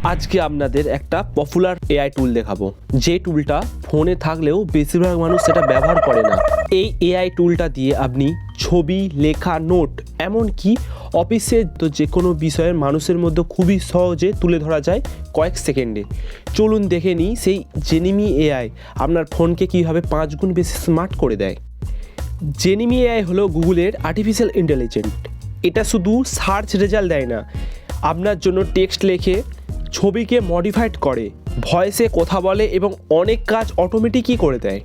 আজকে আপনাদের একটা পপুলার এআই টুল দেখাবো, যে টুলটা ফোনে থাকলেও বেশিরভাগ মানুষ সেটা ব্যবহার করে না। এই এআই টুলটা দিয়ে আপনি ছবি, লেখা, নোট, এমনকি অফিসে তো যে কোনো বিষয়ের মানুষের মধ্যে খুবই সহজে তুলে ধরা যায় কয়েক সেকেন্ডে। চলুন দেখে নিই সেই জেমিনি এআই আপনার ফোনকে কীভাবে 5 গুণ বেশি স্মার্ট করে দেয়। জেমিনি এআই হলো গুগলের আর্টিফিশিয়াল ইন্টেলিজেন্ট। এটা শুধু সার্চ রেজাল্ট দেয় না, আপনার জন্য টেক্সট লেখে, ছবিকে মডিফাইড করে, ভয়েসে কথা বলে এবং অনেক কাজ অটোমেটিকই করে দেয়।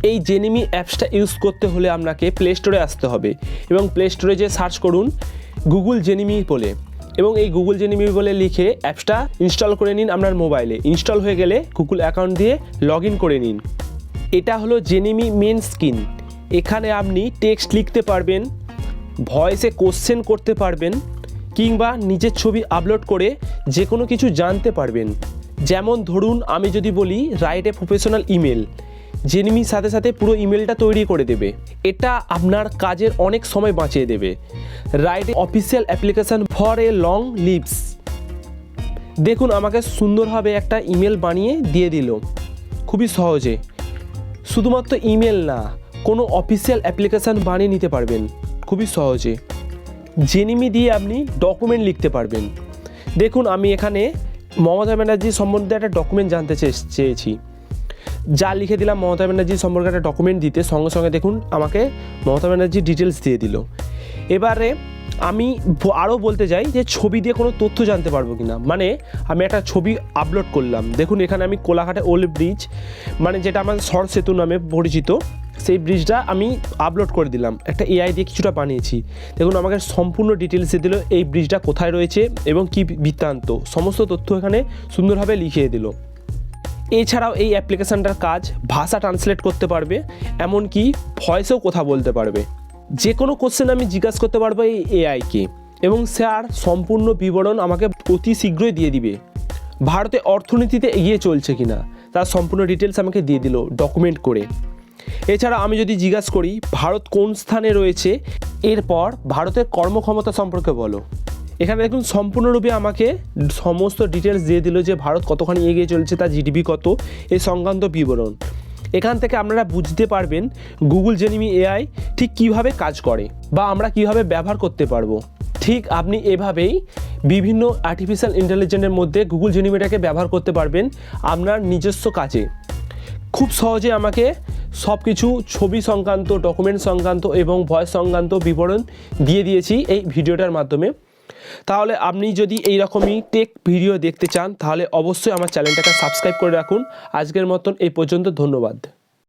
এই জেমিনি অ্যাপসটা ইউজ করতে হলে আপনাকে প্লে স্টোরে আসতে হবে এবং প্লে স্টোরে যে সার্চ করুন গুগল জেমিনি বলে, এবং এই গুগল জেমিনি বলে লিখে অ্যাপসটা ইনস্টল করে নিন আপনার মোবাইলে। ইনস্টল হয়ে গেলে গুগল অ্যাকাউন্ট দিয়ে লগ ইন করে নিন। এটা হলো জেমিনি মেন স্ক্রিন। এখানে আপনি টেক্সট লিখতে পারবেন, ভয়েসে কোশ্চেন করতে পারবেন, কিংবা নিজের ছবি আপলোড করে যে কোনো কিছু জানতে পারবেন। যেমন ধরুন আমি যদি বলি রাইট এ প্রফেশনাল ইমেল, জেমিনির সাথে সাথে পুরো ইমেলটা তৈরি করে দেবে। এটা আপনার কাজের অনেক সময় বাঁচিয়ে দেবে। Write a official application for a long leaves, দেখুন আমাকে সুন্দরভাবে একটা ইমেল বানিয়ে দিয়ে দিল খুবই সহজে। শুধুমাত্র ইমেল না, কোনো অফিসিয়াল অ্যাপ্লিকেশান বানিয়ে নিতে পারবেন খুবই সহজে। জেমিনি দিয়ে আপনি ডকুমেন্ট লিখতে পারবেন। দেখুন আমি এখানে মমতা ব্যানার্জি সম্বন্ধে একটা ডকুমেন্ট জানতে চেয়েছি, যা লিখে দিলাম মমতা ব্যানার্জি সম্পর্কে একটা ডকুমেন্ট দিতে, সঙ্গে সঙ্গে দেখুন আমাকে মমতা ব্যানার্জির ডিটেলস দিয়ে দিল। এবারে আমি আরও বলতে চাই যে ছবি দিয়ে কোনো তথ্য জানতে পারবো কি না। মানে আমি একটা ছবি আপলোড করলাম, দেখুন এখানে আমি কোলাঘাটে ওল্ড ব্রিজ, মানে যেটা আমাদের সর সেতু নামে পরিচিত, সেই ব্রিজটা আমি আপলোড করে দিলাম, একটা এআই দিয়ে কিছুটা বানিয়েছি। দেখুন আমাকে সম্পূর্ণ ডিটেলস দিয়ে দিল এই ব্রিজটা কোথায় রয়েছে এবং কী বৃত্তান্ত, সমস্ত তথ্য এখানে সুন্দরভাবে লিখিয়ে দিল। এছাড়াও এই অ্যাপ্লিকেশানটার কাজ ভাষা ট্রান্সলেট করতে পারবে, এমনকি ভয়েসেও কথা বলতে পারবে। যে কোনো কোশ্চেন আমি জিজ্ঞাসা করতে পারবো এই এআইকে এবং স্যার সম্পূর্ণ বিবরণ আমাকে অতি শীঘ্রই দিয়ে দিবে। ভারতে অর্থনীতিতে এগিয়ে চলছে কিনা তার সম্পূর্ণ ডিটেলস আমাকে দিয়ে দিল ডকুমেন্ট করে। এছাড়া আমি যদি জিজ্ঞাসা করি ভারত কোন স্থানে রয়েছে, এরপর ভারতের কর্মক্ষমতা সম্পর্কে বলো, এখানে দেখুন সম্পূর্ণরূপে আমাকে সমস্ত ডিটেলস দিয়ে দিল যে ভারত কতখানি এগিয়ে চলছে, তার জিডিপি কত, এই সংক্রান্ত বিবরণ। এখান থেকে আপনারা বুঝতে পারবেন গুগল জেমিনি এআই ঠিক কীভাবে কাজ করে বা আমরা কীভাবে ব্যবহার করতে পারবো। ঠিক আপনি এভাবেই বিভিন্ন আর্টিফিশিয়াল ইন্টেলিজেন্সের মধ্যে গুগল জেমিনিটাকে ব্যবহার করতে পারবেন আপনার নিজস্ব কাজে। খুব সহজে আমাকে সব কিছু ছবি সংক্রান্ত, ডকুমেন্ট সংক্রান্ত এবং ভয়েস সংক্রান্ত বিবরণ দিয়ে দিয়েছি এই ভিডিওটার মাধ্যমে। তাহলে আপনি যদি এই রকমই টেক ভিডিও দেখতে চান তাহলে অবশ্যই আমার চ্যানেলটাকে সাবস্ক্রাইব করে রাখুন। আজকের মতন এই পর্যন্ত, ধন্যবাদ।